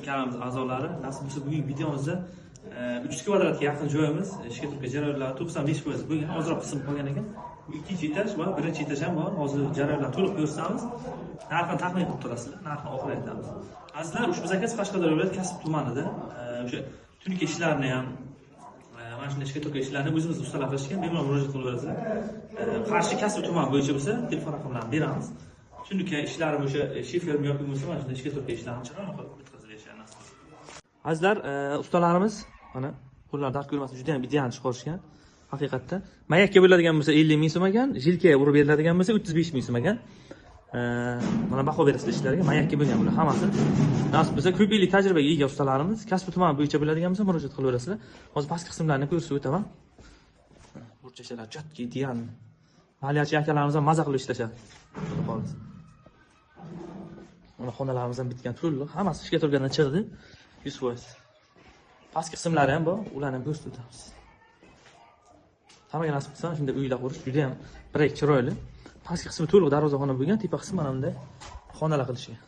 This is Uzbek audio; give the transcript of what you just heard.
kanalimiz a'zolari, nasib bo'lsa bugungi videomizda 3 kvadratga yaqin joyimiz ishga turgan jarayonlar 95% bo'lgan, ozroq qism qolgan ekan. Bu ikkinchi etaj va birinchi etaj ham bor. Hozir jarayonlar to'liq ko'rsatamiz. Narxini taxmin qilib turasizlar, narxini oxir aytamiz. Azizlar, ushbu zakaz Qashqadaryo viloyati Kasb tumanida o'sha tunuka ishlarni ham mana shunday ishga turgan ishlarni o'zimiz ustalar qilishgan, bemalol murojaat qilaverasizlar. Qarshi Kasb tuman bo'yicha bo'lsa telefon raqamlarini beramiz. Tunuka ishlari o'sha shifer yoki bo'lsa mana shunday ishga turgan ishlarni chiroyli qilib bitkazib berishamiz. Azizlar, ustalarimiz mana pullar dard ko'rmasdan juda ham ideal chiqarishgan. Haqiqatda mayakka bo'ladigan bo'lsa 50 ming so'm ekan, jilkaga urib beriladigan bo'lsa 35 ming so'm ekan. Mana baho berasizlar ishlarga, mayakka bo'lgan bular hammasi. Nasib bo'lsa ko'p yillik tajribaga ega ustalarimiz, kasb tuman bo'yicha bo'ladigan bo'lsa murojaat qilaverasizlar. Hozir pastki qismlarni ko'rsatib o'taman. Burchaklar jotki ideal. Maliyachi akalarimiz ham maza qilib ishlashadi. Mana xonalarimiz ham bitgan to'liq, hammasi ishga turgandan chiqdi. 100%. Pastki qismlari ham bor, ularni ham ko'rsatib o'tamiz. Hammaga nasib qilsa shunday uylar qurish juda ham chiroyli. Pastki qismi to'liq darvozaxona bo'lgan, tepa qismi mana bunday xonalar qilishgan.